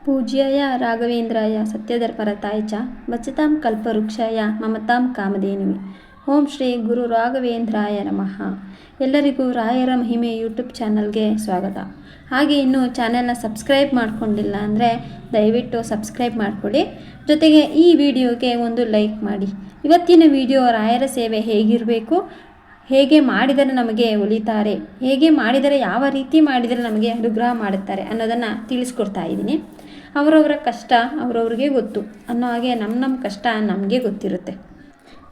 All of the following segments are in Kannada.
ಪೂಜ್ಯಾಯ ರಾಘವೇಂದ್ರಾಯ ಸತ್ಯಧರ್ಮರತಾಯ ಚ ವಚತಾಂ ಕಲ್ಪವೃಕ್ಷಾಯ ಮಮತಾಂ ಕಾಮಧೇನುವೆ. ಓಂ ಶ್ರೀ ಗುರು ರಾಘವೇಂದ್ರಾಯ ನಮಃ. ಎಲ್ಲರಿಗೂ ರಾಯರ ಮಹಿಮೆ ಯೂಟ್ಯೂಬ್ ಚಾನಲ್ಗೆ ಸ್ವಾಗತ. ಹಾಗೆ ಇನ್ನೂ ಚಾನೆಲ್ನ ಸಬ್ಸ್ಕ್ರೈಬ್ ಮಾಡಿಕೊಂಡಿಲ್ಲ ಅಂದರೆ ದಯವಿಟ್ಟು ಸಬ್ಸ್ಕ್ರೈಬ್ ಮಾಡಿಕೊಡಿ. ಜೊತೆಗೆ ಈ ವಿಡಿಯೋಗೆ ಒಂದು ಲೈಕ್ ಮಾಡಿ. ಇವತ್ತಿನ ವಿಡಿಯೋ ರಾಯರ ಸೇವೆ ಹೇಗಿರಬೇಕು, ಹೇಗೆ ಮಾಡಿದರೆ ನಮಗೆ ಒಲಿತಾರೆ, ಹೇಗೆ ಮಾಡಿದರೆ ಯಾವ ರೀತಿ ಮಾಡಿದರೆ ನಮಗೆ ಅನುಗ್ರಹ ಮಾಡುತ್ತಾರೆ ಅನ್ನೋದನ್ನು ತಿಳಿಸ್ಕೊಡ್ತಾ ಇದ್ದೀನಿ. ಅವರವರ ಕಷ್ಟ ಅವರವ್ರಿಗೆ ಗೊತ್ತು ಅನ್ನೋ ಹಾಗೆ ನಮ್ಮ ಕಷ್ಟ ನಮಗೆ ಗೊತ್ತಿರುತ್ತೆ.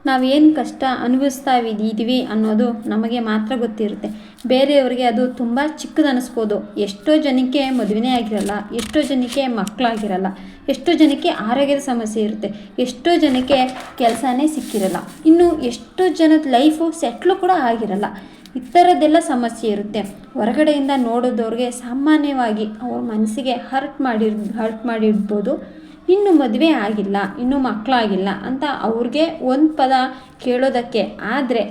ನಾವೇನು ಕಷ್ಟ ಅನುಭವಿಸ್ತಾ ಇದ್ದೀವಿ ಅನ್ನೋದು ನಮಗೆ ಮಾತ್ರ ಗೊತ್ತಿರುತ್ತೆ. ಬೇರೆಯವರಿಗೆ ಅದು ತುಂಬ ಚಿಕ್ಕದನಿಸ್ಬೋದು. ಎಷ್ಟೋ ಜನಕ್ಕೆ ಮದುವೆನೇ ಆಗಿರಲ್ಲ, ಎಷ್ಟೋ ಜನಕ್ಕೆ ಮಕ್ಕಳಾಗಿರಲ್ಲ, ಎಷ್ಟೋ ಜನಕ್ಕೆ ಆರೋಗ್ಯದ ಸಮಸ್ಯೆ ಇರುತ್ತೆ, ಎಷ್ಟೋ ಜನಕ್ಕೆ ಕೆಲಸನೇ ಸಿಕ್ಕಿರಲ್ಲ, ಇನ್ನು ಎಷ್ಟೋ ಜನದ ಲೈಫು ಸೆಟ್ಲು ಕೂಡ ಆಗಿರಲ್ಲ. ಈ ಥರದ್ದೆಲ್ಲ ಸಮಸ್ಯೆ ಇರುತ್ತೆ. ಹೊರಗಡೆಯಿಂದ ನೋಡೋದವ್ರಿಗೆ ಸಾಮಾನ್ಯವಾಗಿ ಅವ್ರ ಮನಸ್ಸಿಗೆ ಹರ್ಟ್ ಮಾಡಿರ್ಬೋದು. ಇನ್ನು ಮದುವೆ ಆಗಿಲ್ಲ, ಇನ್ನೂ ಮಕ್ಕಳಾಗಿಲ್ಲ ಅಂತ ಅವ್ರಿಗೆ ಒಂದು ಪದ ಕೇಳೋದಕ್ಕೆ ಆದರೆ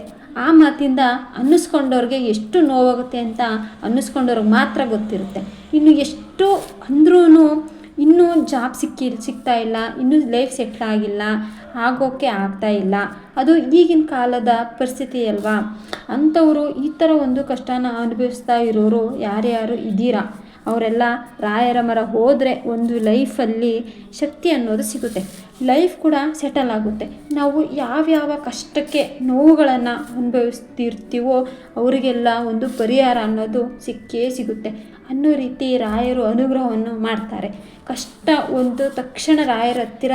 ಆ ಮಾತಿಂದ ಅನ್ನಿಸ್ಕೊಂಡವ್ರಿಗೆ ಎಷ್ಟು ನೋವಾಗುತ್ತೆ ಅಂತ ಅನ್ನಿಸ್ಕೊಂಡವ್ರಿಗೆ ಮಾತ್ರ ಗೊತ್ತಿರುತ್ತೆ. ಇನ್ನು ಎಷ್ಟು ಅಂದ್ರೂ ಇನ್ನೂ ಜಾಬ್ ಸಿಗ್ತಾ ಇಲ್ಲ, ಇನ್ನೂ ಲೈಫ್ ಸೆಟ್ಲ್ ಆಗಿಲ್ಲ, ಆಗೋಕ್ಕೆ ಆಗ್ತಾ ಇಲ್ಲ, ಅದು ಈಗಿನ ಕಾಲದ ಪರಿಸ್ಥಿತಿ ಅಲ್ವಾ. ಅಂಥವರು ಈ ಥರ ಒಂದು ಕಷ್ಟನ ಅನುಭವಿಸ್ತಾ ಇರೋರು ಯಾರ್ಯಾರು ಇದ್ದೀರಾ ಅವರೆಲ್ಲ ರಾಯರ ಮರ ಹೋದರೆ ಒಂದು ಲೈಫಲ್ಲಿ ಶಕ್ತಿ ಅನ್ನೋದು ಸಿಗುತ್ತೆ, ಲೈಫ್ ಕೂಡ ಸೆಟಲ್ ಆಗುತ್ತೆ. ನಾವು ಯಾವ್ಯಾವ ಕಷ್ಟಕ್ಕೆ ನೋವುಗಳನ್ನು ಅನುಭವಿಸ್ತಿರ್ತೀವೋ ಅವರಿಗೆಲ್ಲ ಒಂದು ಪರಿಹಾರ ಅನ್ನೋದು ಸಿಕ್ಕೇ ಸಿಗುತ್ತೆ ಅನ್ನೋ ರೀತಿ ರಾಯರು ಅನುಗ್ರಹವನ್ನು ಮಾಡ್ತಾರೆ. ಕಷ್ಟ ಒಂದು ತಕ್ಷಣ ರಾಯರ ಹತ್ತಿರ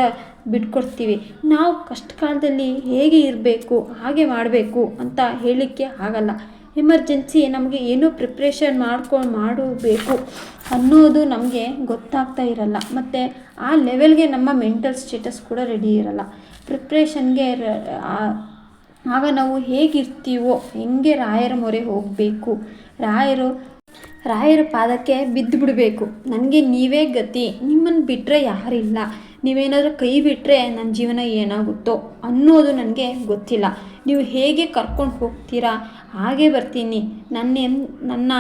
ಬಿಟ್ಕೊಡ್ತೀವಿ. ನಾವು ಕಷ್ಟ ಕಾಲದಲ್ಲಿ ಹೇಗೆ ಇರಬೇಕು ಹಾಗೆ ಮಾಡಬೇಕು ಅಂತ ಹೇಳಲಿಕ್ಕೆ ಆಗಲ್ಲ. ಎಮರ್ಜೆನ್ಸಿ ನಮಗೆ ಏನೋ ಪ್ರಿಪ್ರೇಷನ್ ಮಾಡಬೇಕು ಅನ್ನೋದು ನಮಗೆ ಗೊತ್ತಾಗ್ತಾ ಇರಲ್ಲ. ಮತ್ತು ಆ ಲೆವೆಲ್ಗೆ ನಮ್ಮ ಮೆಂಟಲ್ ಸ್ಟೇಟಸ್ ಕೂಡ ರೆಡಿ ಇರಲ್ಲ. ಪ್ರಿಪ್ರೇಷನ್ಗೆ ಆಗ ನಾವು ಹೇಗಿರ್ತೀವೋ ಹೆಂಗೆ ರಾಯರ ಮೊರೆ ಹೋಗಬೇಕು, ರಾಯರ ಪಾದಕ್ಕೆ ಬಿದ್ದು ಬಿಡಬೇಕು. ನನಗೆ ನೀವೇ ಗತಿ, ನಿಮ್ಮನ್ನು ಬಿಟ್ಟರೆ ಯಾರಿಲ್ಲ, ನೀವೇನಾದರೂ ಕೈ ಬಿಟ್ಟರೆ ನನ್ನ ಜೀವನ ಏನಾಗುತ್ತೋ ಅನ್ನೋದು ನನಗೆ ಗೊತ್ತಿಲ್ಲ, ನೀವು ಹೇಗೆ ಕರ್ಕೊಂಡು ಹೋಗ್ತೀರಾ ಹಾಗೆ ಬರ್ತೀನಿ, ನನ್ನ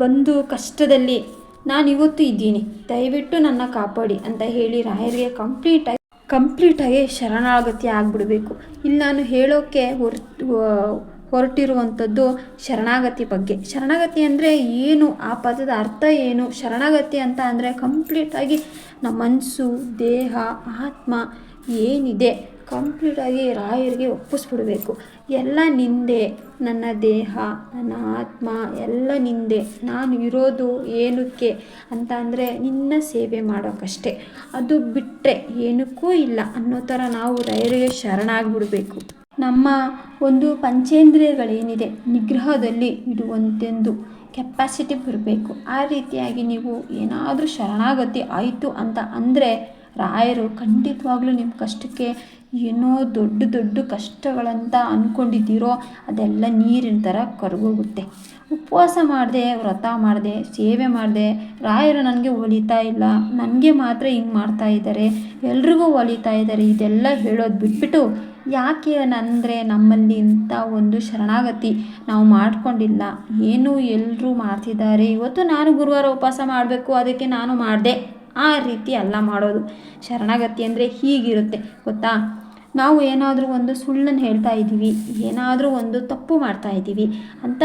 ಬಂದು ಕಷ್ಟದಲ್ಲಿ ನಾನು ಇವತ್ತು ಇದ್ದೀನಿ, ದಯವಿಟ್ಟು ನನ್ನ ಕಾಪಾಡಿ ಅಂತ ಹೇಳಿ ರಾಯರಿಗೆ ಕಂಪ್ಲೀಟಾಗಿ ಶರಣಾಗತಿ ಆಗಿಬಿಡಬೇಕು. ಇಲ್ಲಿ ನಾನು ಹೇಳೋಕ್ಕೆ ಹೊರಟಿರುವಂಥದ್ದು ಶರಣಾಗತಿ ಬಗ್ಗೆ. ಶರಣಾಗತಿ ಅಂದರೆ ಏನು, ಆ ಪದದ ಅರ್ಥ ಏನು? ಶರಣಾಗತಿ ಅಂತ ಅಂದರೆ ಕಂಪ್ಲೀಟಾಗಿ ನಮ್ಮ ಮನಸ್ಸು, ದೇಹ, ಆತ್ಮ ಏನಿದೆ ಕಂಪ್ಲೀಟಾಗಿ ರಾಯರಿಗೆ ಒಪ್ಪಿಸ್ಬಿಡಬೇಕು. ಎಲ್ಲ ನಿಂದೆ, ನನ್ನ ದೇಹ, ನನ್ನ ಆತ್ಮ ಎಲ್ಲ ನಿಂದೆ, ನಾನು ಇರೋದು ಏನಕ್ಕೆ ಅಂತ ಅಂದರೆ ನಿನ್ನ ಸೇವೆ ಮಾಡೋಕ್ಕಷ್ಟೇ, ಅದು ಬಿಟ್ಟರೆ ಏನಕ್ಕೂ ಇಲ್ಲ ಅನ್ನೋ ಥರ ನಾವು ರಾಯರಿಗೆ ಶರಣಾಗಿಬಿಡಬೇಕು. ನಮ್ಮ ಒಂದು ಪಂಚೇಂದ್ರಿಯಗಳೇನಿದೆ ನಿಗ್ರಹದಲ್ಲಿ ಇಡುವಂತೆಂದು ಕೆಪಾಸಿಟಿ ಬರಬೇಕು. ಆ ರೀತಿಯಾಗಿ ನೀವು ಏನಾದರೂ ಶರಣಾಗತಿ ಆಯಿತು ಅಂತ ಅಂದರೆ ರಾಯರು ಖಂಡಿತವಾಗ್ಲೂ ನಿಮ್ಮ ಕಷ್ಟಕ್ಕೆ ಏನೋ ದೊಡ್ಡ ಕಷ್ಟಗಳಂತ ಅಂದ್ಕೊಂಡಿದ್ದೀರೋ ಅದೆಲ್ಲ ನೀರಿನ ಥರ ಕರಗೋಗುತ್ತೆ. ಉಪವಾಸ ಮಾಡಿದೆ, ವ್ರತ ಮಾಡಿದೆ, ಸೇವೆ ಮಾಡಿದೆ, ರಾಯರು ನನಗೆ ಒಲಿತಾ ಇಲ್ಲ, ನನಗೆ ಮಾತ್ರ ಹಿಂಗೆ ಮಾಡ್ತಾ ಇದ್ದಾರೆ, ಎಲ್ರಿಗೂ ಒಲಿತಾ ಇದ್ದಾರೆ, ಇದೆಲ್ಲ ಹೇಳೋದು ಬಿಟ್ಬಿಟ್ಟು ಯಾಕೆ ಅಂದರೆ ನಮ್ಮಲ್ಲಿ ಇಂಥ ಒಂದು ಶರಣಾಗತಿ ನಾವು ಮಾಡ್ಕೊಂಡಿಲ್ಲ. ಏನು ಎಲ್ಲರೂ ಮಾಡ್ತಿದ್ದಾರೆ, ಇವತ್ತು ನಾನು ಗುರುವಾರ ಉಪವಾಸ ಮಾಡಬೇಕು ಅದಕ್ಕೆ ನಾನು ಮಾಡಿದೆ, ಆ ರೀತಿ ಅಲ್ಲ ಮಾಡೋದು. ಶರಣಾಗತಿ ಅಂದರೆ ಹೀಗಿರುತ್ತೆ ಗೊತ್ತಾ. ನಾವು ಏನಾದರೂ ಒಂದು ಸುಳ್ಳನ್ನು ಹೇಳ್ತಾ ಇದ್ದೀವಿ, ಏನಾದರೂ ಒಂದು ತಪ್ಪು ಮಾಡ್ತಾ ಇದ್ದೀವಿ ಅಂತ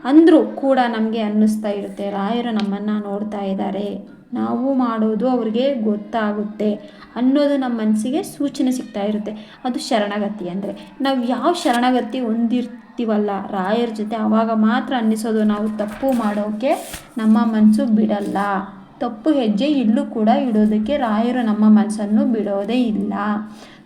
ಅಂದರೂ ಕೂಡ ನಮಗೆ ಅನ್ನಿಸ್ತಾ ಇರುತ್ತೆ ರಾಯರು ನಮ್ಮನ್ನು ನೋಡ್ತಾ ಇದ್ದಾರೆ, ನಾವು ಮಾಡೋದು ಅವ್ರಿಗೆ ಗೊತ್ತಾಗುತ್ತೆ ಅನ್ನೋದು ನಮ್ಮ ಮನಸ್ಸಿಗೆ ಸೂಚನೆ ಸಿಗ್ತಾ ಇರುತ್ತೆ. ಅದು ಶರಣಾಗತಿ ಅಂದರೆ. ನಾವು ಯಾವ ಶರಣಾಗತಿ ಹೊಂದಿರ್ತೀವಲ್ಲ ರಾಯರ ಜೊತೆ ಆವಾಗ ಮಾತ್ರ ಅನ್ನಿಸೋದು ನಾವು ತಪ್ಪು ಮಾಡೋಕ್ಕೆ ನಮ್ಮ ಮನಸ್ಸು ಬಿಡಲ್ಲ. ತಪ್ಪು ಹೆಜ್ಜೆ ಇಲ್ಲೂ ಕೂಡ ಇಡೋದಕ್ಕೆ ರಾಯರು ನಮ್ಮ ಮನಸ್ಸನ್ನು ಬಿಡೋದೇ ಇಲ್ಲ.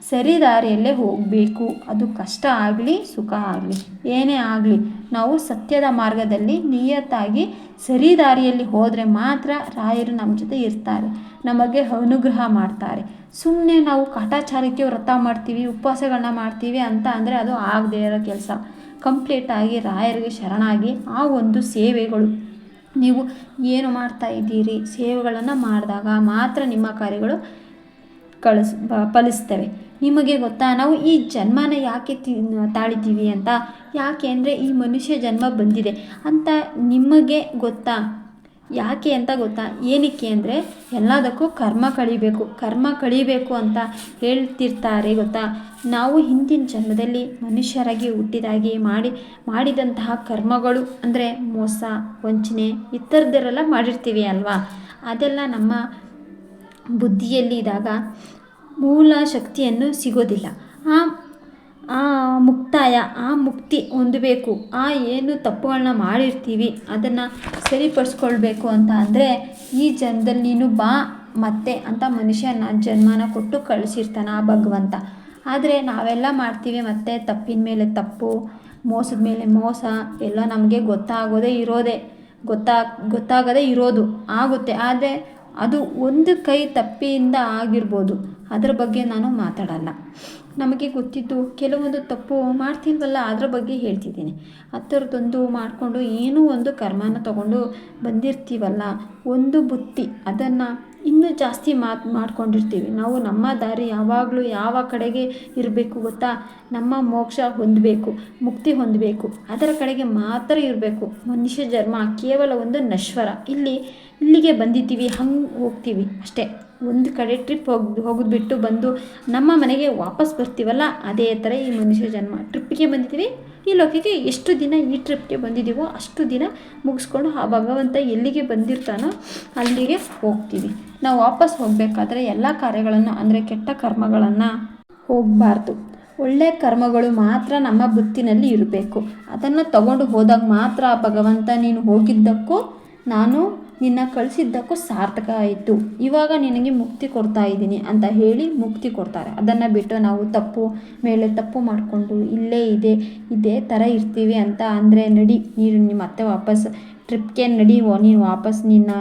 ಸರಿ ದಾರಿಯಲ್ಲೇ ಹೋಗಬೇಕು. ಅದು ಕಷ್ಟ ಆಗಲಿ ಸುಖ ಆಗಲಿ ಏನೇ ಆಗಲಿ ನಾವು ಸತ್ಯದ ಮಾರ್ಗದಲ್ಲಿ ನಿಯತ್ತಾಗಿ ಸರಿ ದಾರಿಯಲ್ಲಿ ಹೋದರೆ ಮಾತ್ರ ರಾಯರು ನಮ್ಮ ಜೊತೆ ಇರ್ತಾರೆ, ನಮಗೆ ಅನುಗ್ರಹ ಮಾಡ್ತಾರೆ. ಸುಮ್ಮನೆ ನಾವು ಕಾಟಾಚಾರಕ್ಕೆ ವ್ರತ ಮಾಡ್ತೀವಿ, ಉಪವಾಸಗಳನ್ನ ಮಾಡ್ತೀವಿ ಅಂತ ಅಂದರೆ ಅದು ಆಗದೇ ಇರೋ ಕೆಲಸ. ಕಂಪ್ಲೀಟಾಗಿ ರಾಯರಿಗೆ ಶರಣಾಗಿ ಆ ಒಂದು ಸೇವೆಗಳು ನೀವು ಏನು ಮಾಡ್ತಾ ಇದ್ದೀರಿ ಸೇವೆಗಳನ್ನು ಮಾಡಿದಾಗ ಮಾತ್ರ ನಿಮ್ಮ ಕಾರ್ಯಗಳು ಫಲಿಸ್ತವೆ. ನಿಮಗೆ ಗೊತ್ತಾ ನಾವು ಈ ಜನ್ಮನ ಯಾಕೆ ತಾಳಿದ್ದೀವಿ ಅಂತ? ಯಾಕೆ ಅಂದರೆ ಈ ಮನುಷ್ಯ ಜನ್ಮ ಬಂದಿದೆ ಅಂತ ನಿಮಗೆ ಗೊತ್ತಾ? ಯಾಕೆ ಅಂತ ಗೊತ್ತಾ? ಏನಕ್ಕೆ ಅಂದರೆ ಎಲ್ಲದಕ್ಕೂ ಕರ್ಮ ಕಳಿಬೇಕು ಅಂತ ಹೇಳ್ತಿರ್ತಾರೆ ಗೊತ್ತಾ. ನಾವು ಹಿಂದಿನ ಜನ್ಮದಲ್ಲಿ ಮನುಷ್ಯರಾಗಿ ಹುಟ್ಟಿದಾಗಿ ಮಾಡಿದಂತಹ ಕರ್ಮಗಳು ಅಂದರೆ ಮೋಸ, ವಂಚನೆ ಈ ಥರದ್ದೆಲ್ಲ ಮಾಡಿರ್ತೀವಿ ಅಲ್ವಾ. ಅದೆಲ್ಲ ನಮ್ಮ ಬುದ್ಧಿಯಲ್ಲಿ ಇದ್ದಾಗ ಮೂಲ ಶಕ್ತಿಯನ್ನು ಸಿಗೋದಿಲ್ಲ. ಆ ಮುಕ್ತಿ ಹೊಂದಬೇಕು. ಏನು ತಪ್ಪುಗಳನ್ನ ಮಾಡಿರ್ತೀವಿ ಅದನ್ನು ಸರಿಪಡಿಸ್ಕೊಳ್ಬೇಕು ಅಂತ ಅಂದರೆ ಈ ಜನ್ಮದಲ್ಲಿ ನೀನು ಬಾ ಮತ್ತೆ ಅಂತ ಮನುಷ್ಯನ ಜನ್ಮನ ಕೊಟ್ಟು ಕಳಿಸಿರ್ತಾನೆ ಆ ಭಗವಂತ. ಆದರೆ ನಾವೆಲ್ಲ ಮಾಡ್ತೀವಿ ಮತ್ತೆ ತಪ್ಪಿನ ಮೇಲೆ ತಪ್ಪು, ಮೋಸದ ಮೇಲೆ ಮೋಸ ಎಲ್ಲ ನಮಗೆ ಗೊತ್ತಾಗದೇ ಇರೋದು ಆಗುತ್ತೆ. ಆದರೆ ಅದು ಒಂದು ಕೈ ತಪ್ಪಿಯಿಂದ ಆಗಿರ್ಬೋದು, ಅದರ ಬಗ್ಗೆ ನಾನು ಮಾತಾಡಲ್ಲ. ನಮಗೆ ಗೊತ್ತಿದ್ದು ಕೆಲವೊಂದು ತಪ್ಪು ಮಾಡ್ತೀವಲ್ಲ, ಅದರ ಬಗ್ಗೆ ಹೇಳ್ತಿದ್ದೀನಿ. ಆ ಥರದ್ದೊಂದು ಮಾಡಿಕೊಂಡು ಏನೋ ಒಂದು ಕರ್ಮನ ತಗೊಂಡು ಬಂದಿರ್ತೀವಲ್ಲ, ಒಂದು ಬುತ್ತಿ ಅದನ್ನು ಇನ್ನೂ ಜಾಸ್ತಿ ಮಾಡ್ಕೊಂಡಿರ್ತೀವಿ ನಾವು. ನಮ್ಮ ದಾರಿ ಯಾವಾಗಲೂ ಯಾವ ಕಡೆಗೆ ಇರಬೇಕು ಗೊತ್ತಾ? ನಮ್ಮ ಮೋಕ್ಷ ಹೊಂದಬೇಕು, ಮುಕ್ತಿ ಹೊಂದಬೇಕು, ಅದರ ಕಡೆಗೆ ಮಾತ್ರ ಇರಬೇಕು. ಮನುಷ್ಯ ಜನ್ಮ ಕೇವಲ ಒಂದು ನಶ್ವರ. ಇಲ್ಲಿಗೆ ಬಂದಿದ್ದೀವಿ, ಹಂಗೆ ಹೋಗ್ತೀವಿ ಅಷ್ಟೇ. ಒಂದು ಕಡೆ ಟ್ರಿಪ್ ಹೋಗಿದ್ಬಿಟ್ಟು ಬಂದು ನಮ್ಮ ಮನೆಗೆ ವಾಪಸ್ ಬರ್ತೀವಲ್ಲ, ಅದೇ ಥರ ಈ ಮನುಷ್ಯ ಜನ್ಮ. ಟ್ರಿಪ್ಪಿಗೆ ಬಂದಿದ್ದೀವಿ, ಈ ಲೋಕಕ್ಕೆ ಎಷ್ಟು ದಿನ ಈ ಟ್ರಿಪ್ಗೆ ಬಂದಿದ್ದೀವೋ ಅಷ್ಟು ದಿನ ಮುಗಿಸ್ಕೊಂಡು ಆ ಭಗವಂತ ಎಲ್ಲಿಗೆ ಬಂದಿರ್ತಾನೋ ಅಲ್ಲಿಗೆ ಹೋಗ್ತೀವಿ. ನಾವು ವಾಪಸ್ ಹೋಗಬೇಕಾದ್ರೆ ಎಲ್ಲ ಕಾರ್ಯಗಳನ್ನು ಅಂದರೆ ಕೆಟ್ಟ ಕರ್ಮಗಳನ್ನು ಹೋಗಬಾರ್ದು. ಒಳ್ಳೆಯ ಕರ್ಮಗಳು ಮಾತ್ರ ನಮ್ಮ ಬುತ್ತಿನಲ್ಲಿ ಇರಬೇಕು. ಅದನ್ನು ತಗೊಂಡು ಹೋದಾಗ ಮಾತ್ರ ಆ ಭಗವಂತ ನೀನು ಹೋಗಿದ್ದಕ್ಕೂ ನಾನು ನಿನ್ನ ಕಳಿಸಿದ್ದಕ್ಕೂ ಸಾರ್ಥಕ ಆಯಿತು, ಇವಾಗ ನಿನಗೆ ಮುಕ್ತಿ ಕೊಡ್ತಾ ಇದ್ದೀನಿ ಅಂತ ಹೇಳಿ ಮುಕ್ತಿ ಕೊಡ್ತಾರೆ. ಅದನ್ನು ಬಿಟ್ಟು ನಾವು ತಪ್ಪು ಮೇಲೆ ತಪ್ಪು ಮಾಡಿಕೊಂಡು ಇದೇ ಥರ ಇರ್ತೀವಿ ಅಂತ ಅಂದರೆ ನೀನು ಮತ್ತೆ ವಾಪಸ್ ಟ್ರಿಪ್ಗೆ ನೀನು ವಾಪಸ್ ನೀನು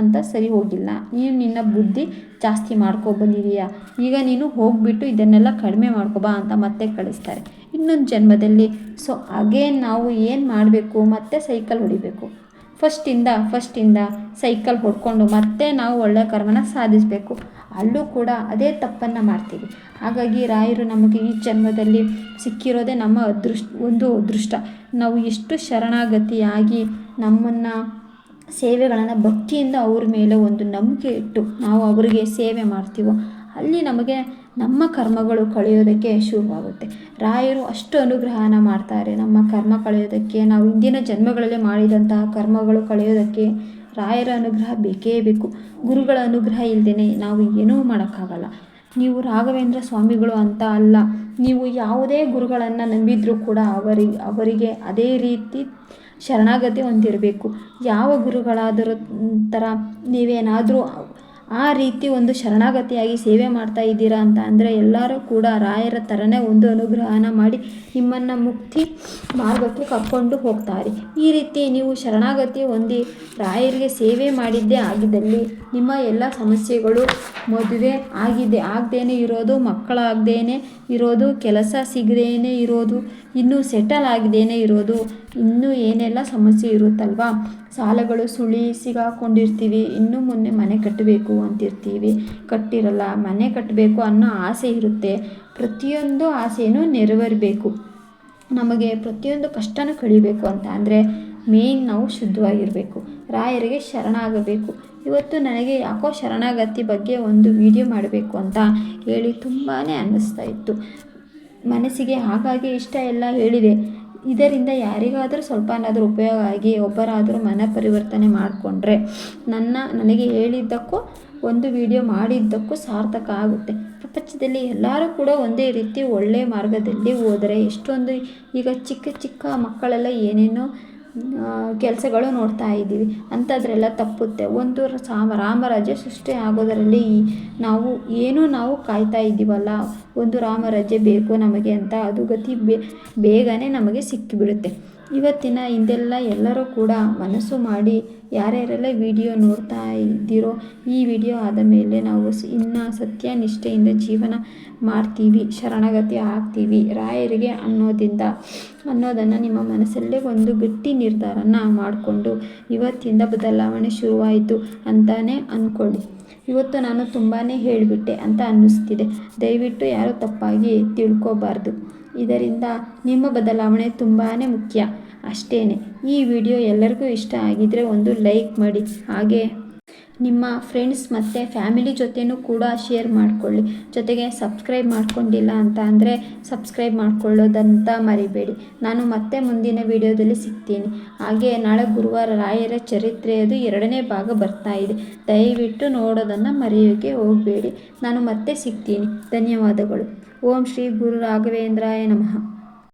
ಅಂತ ಸರಿ ಹೋಗಿಲ್ಲ. ನೀನು ನಿನ್ನ ಬುದ್ಧಿ ಜಾಸ್ತಿ ಮಾಡ್ಕೊಬಂದಿದೀಯಾ, ಈಗ ನೀನು ಹೋಗಿಬಿಟ್ಟು ಇದನ್ನೆಲ್ಲ ಕಡಿಮೆ ಮಾಡ್ಕೊಬಾ ಅಂತ ಮತ್ತೆ ಕಳಿಸ್ತಾರೆ ಇನ್ನೊಂದು ಜನ್ಮದಲ್ಲಿ. ಸೊ ಅಗೇನ್ ನಾವು ಏನು ಮಾಡಬೇಕು, ಮತ್ತೆ ಸೈಕಲ್ ಹೊಡಿಬೇಕು. ಫಸ್ಟಿಂದ ಸೈಕಲ್ ಹೊಡ್ಕೊಂಡು ಮತ್ತೆ ನಾವು ಒಳ್ಳೆಯ ಕರ್ಮನ ಸಾಧಿಸಬೇಕು. ಅಲ್ಲೂ ಕೂಡ ಅದೇ ತಪ್ಪನ್ನು ಮಾಡ್ತೀವಿ. ಹಾಗಾಗಿ ರಾಯರು ನಮಗೆ ಈ ಜನ್ಮದಲ್ಲಿ ಸಿಕ್ಕಿರೋದೇ ನಮ್ಮ ಅದೃಷ್ಟ. ನಾವು ಎಷ್ಟು ಶರಣಾಗತಿಯಾಗಿ ನಮ್ಮನ್ನು ಸೇವೆಗಳನ್ನು ಭಕ್ತಿಯಿಂದ ಅವ್ರ ಮೇಲೆ ಒಂದು ನಂಬಿಕೆ ಇಟ್ಟು ನಾವು ಅವರಿಗೆ ಸೇವೆ ಮಾಡ್ತೀವೋ ಅಲ್ಲಿ ನಮಗೆ ನಮ್ಮ ಕರ್ಮಗಳು ಕಳೆಯೋದಕ್ಕೆ ಶುರುವಾಗುತ್ತೆ. ರಾಯರು ಅಷ್ಟು ಅನುಗ್ರಹನ ಮಾಡ್ತಾರೆ ನಮ್ಮ ಕರ್ಮ ಕಳೆಯೋದಕ್ಕೆ. ನಾವು ಹಿಂದಿನ ಜನ್ಮಗಳಲ್ಲಿ ಮಾಡಿದಂತಹ ಕರ್ಮಗಳು ಕಳೆಯೋದಕ್ಕೆ ರಾಯರ ಅನುಗ್ರಹ ಬೇಕೇ ಬೇಕು. ಗುರುಗಳ ಅನುಗ್ರಹ ಇಲ್ಲದೇ ನಾವು ಏನೂ ಮಾಡೋಕ್ಕಾಗಲ್ಲ. ನೀವು ರಾಘವೇಂದ್ರ ಸ್ವಾಮಿಗಳು ಅಂತ ಅಲ್ಲ, ನೀವು ಯಾವುದೇ ಗುರುಗಳನ್ನು ನಂಬಿದ್ರೂ ಕೂಡ ಅವರಿಗೆ ಅದೇ ರೀತಿ ಶರಣಾಗತಿ ಹೊಂದಿರಬೇಕು. ಯಾವ ಗುರುಗಳಾದರೂ ಥರ ನೀವೇನಾದರೂ ಆ ರೀತಿ ಒಂದು ಶರಣಾಗತಿಯಾಗಿ ಸೇವೆ ಮಾಡ್ತಾ ಇದ್ದೀರಾ ಅಂತ ಅಂದರೆ ಎಲ್ಲರೂ ಕೂಡ ರಾಯರ ಥರನೇ ಒಂದು ಅನುಗ್ರಹನ ಮಾಡಿ ನಿಮ್ಮನ್ನು ಮುಕ್ತಿ ಮಾರ್ಗಕ್ಕೆ ಕರ್ಕೊಂಡು ಹೋಗ್ತಾರೆ. ಈ ರೀತಿ ನೀವು ಶರಣಾಗತಿ ಹೊಂದಿ ರಾಯರಿಗೆ ಸೇವೆ ಮಾಡಿದ್ದೇ ಆಗಿದ್ದಲ್ಲಿ ನಿಮ್ಮ ಎಲ್ಲ ಸಮಸ್ಯೆಗಳು, ಮದುವೆ ಆಗದೇನೆ ಇರೋದು, ಮಕ್ಕಳಾಗದೇನೆ ಇರೋದು, ಕೆಲಸ ಸಿಗದೇನೆ ಇರೋದು, ಇನ್ನೂ ಸೆಟಲ್ ಆಗದೇನೆ ಇರೋದು, ಇನ್ನೂ ಏನೆಲ್ಲ ಸಮಸ್ಯೆ ಇರುತ್ತಲ್ವ, ಸಾಲಗಳು ಸಿಗಾಕೊಂಡಿರ್ತೀವಿ, ಇನ್ನೂ ಮೊನ್ನೆ ಮನೆ ಕಟ್ಟಬೇಕು ಅಂತಿರ್ತೀವಿ, ಕಟ್ಟಿರಲ್ಲ, ಮನೆ ಕಟ್ಟಬೇಕು ಅನ್ನೋ ಆಸೆ ಇರುತ್ತೆ. ಪ್ರತಿಯೊಂದು ಆಸೆಯೂ ನೆರವೇರಬೇಕು. ನಮಗೆ ಪ್ರತಿಯೊಂದು ಕಷ್ಟನೂ ಕಳಿಬೇಕು ಅಂತ ಅಂದರೆ ಮೇನ್ ನಾವು ಶುದ್ಧವಾಗಿರಬೇಕು, ರಾಯರಿಗೆ ಶರಣಾಗಬೇಕು. ಇವತ್ತು ನನಗೆ ಯಾಕೋ ಶರಣಾಗತಿ ಬಗ್ಗೆ ಒಂದು ವಿಡಿಯೋ ಮಾಡಬೇಕು ಅಂತ ಹೇಳಿ ತುಂಬಾ ಅನ್ನಿಸ್ತಾ ಇತ್ತು ಮನಸ್ಸಿಗೆ. ಹಾಗಾಗಿ ಇಷ್ಟ ಎಲ್ಲ ಹೇಳಿದೆ. ಇದರಿಂದ ಯಾರಿಗಾದರೂ ಸ್ವಲ್ಪನಾದರೂ ಉಪಯೋಗ ಆಗಿ ಒಬ್ಬರಾದರೂ ಮನ ಪರಿವರ್ತನೆ ಮಾಡಿಕೊಂಡ್ರೆ ನನಗೆ ಹೇಳಿದ್ದಕ್ಕೂ ಒಂದು ವಿಡಿಯೋ ಮಾಡಿದ್ದಕ್ಕೂ ಸಾರ್ಥಕ ಆಗುತ್ತೆ. ಪ್ರಪಂಚದಲ್ಲಿ ಎಲ್ಲರೂ ಕೂಡ ಒಂದೇ ರೀತಿ ಒಳ್ಳೆಯ ಮಾರ್ಗದಲ್ಲಿ ಹೋದರೆ ಎಷ್ಟೊಂದು ಈಗ ಚಿಕ್ಕ ಮಕ್ಕಳೆಲ್ಲ ಏನೇನೋ ಕೆಲಸಗಳು ನೋಡ್ತಾ ಇದ್ದೀವಿ, ಅಂಥದ್ರೆಲ್ಲ ತಪ್ಪುತ್ತೆ. ಒಂದು ರಾಮರಾಜ್ಯ ಸೃಷ್ಟಿ ಆಗೋದರಲ್ಲಿ ನಾವು ಕಾಯ್ತಾ ಇದ್ದೀವಲ್ಲ, ಒಂದು ರಾಮರಾಜ್ಯ ಬೇಕು ನಮಗೆ ಅಂತ, ಅದು ಗತಿ ಬೇಗನೆ ನಮಗೆ ಸಿಕ್ಕಿಬಿಡುತ್ತೆ. ಇವತ್ತಿನ ಹಿಂದೆಲ್ಲ ಎಲ್ಲರೂ ಕೂಡ ಮನಸ್ಸು ಮಾಡಿ ಯಾರ್ಯಾರೆಲ್ಲ ವಿಡಿಯೋ ನೋಡ್ತಾ ಇದ್ದೀರೋ ಈ ವಿಡಿಯೋ ಆದ ಮೇಲೆ ನಾವು ಇನ್ನು ಸತ್ಯನಿಷ್ಠೆಯಿಂದ ಜೀವನ ಮಾಡ್ತೀವಿ, ಶರಣಾಗತಿ ಆಗ್ತೀವಿ ರಾಯರಿಗೆ ಅನ್ನೋದನ್ನು ನಿಮ್ಮ ಮನಸ್ಸಲ್ಲೇ ಒಂದು ಗಟ್ಟಿ ನಿರ್ಧಾರನ ಮಾಡಿಕೊಂಡು ಇವತ್ತಿಂದ ಬದಲಾವಣೆ ಶುರುವಾಯಿತು ಅಂತಲೇ ಅಂದ್ಕೊಳ್ಳಿ. ಇವತ್ತು ನಾನು ತುಂಬಾ ಹೇಳಿಬಿಟ್ಟೆ ಅಂತ ಅನ್ನಿಸ್ತಿದೆ. ದಯವಿಟ್ಟು ಯಾರೂ ತಪ್ಪಾಗಿ ತಿಳ್ಕೊಬಾರ್ದು. ಇದರಿಂದ ನಿಮ್ಮ ಬದಲಾವಣೆ ತುಂಬಾ ಮುಖ್ಯ. ಅಷ್ಟೇ. ಈ ವಿಡಿಯೋ ಎಲ್ಲರಿಗೂ ಇಷ್ಟ ಆಗಿದ್ದರೆ ಒಂದು ಲೈಕ್ ಮಾಡಿ, ಹಾಗೆ ನಿಮ್ಮ ಫ್ರೆಂಡ್ಸ್ ಮತ್ತು ಫ್ಯಾಮಿಲಿ ಜೊತೆನೂ ಕೂಡ ಶೇರ್ ಮಾಡಿಕೊಳ್ಳಿ. ಜೊತೆಗೆ ಸಬ್ಸ್ಕ್ರೈಬ್ ಮಾಡ್ಕೊಂಡಿಲ್ಲ ಅಂತ ಅಂದರೆ ಸಬ್ಸ್ಕ್ರೈಬ್ ಮಾಡ್ಕೊಳ್ಳೋದಂತ ಮರಿಬೇಡಿ. ನಾನು ಮತ್ತೆ ಮುಂದಿನ ವಿಡಿಯೋದಲ್ಲಿ ಸಿಗ್ತೀನಿ. ಹಾಗೆ ನಾಳೆ ಗುರುವಾರ ರಾಯರ ಚರಿತ್ರೆಯದು 2ನೇ ಭಾಗ ಬರ್ತಾ ಇದೆ. ದಯವಿಟ್ಟು ನೋಡೋದನ್ನು ಮರೆಯೋಕ್ಕೆ ಹೋಗಬೇಡಿ. ನಾನು ಮತ್ತೆ ಸಿಗ್ತೀನಿ. ಧನ್ಯವಾದಗಳು. ಓಂ ಶ್ರೀ ಗುರು ರಾಘವೇಂದ್ರಾಯ ನಮಃ.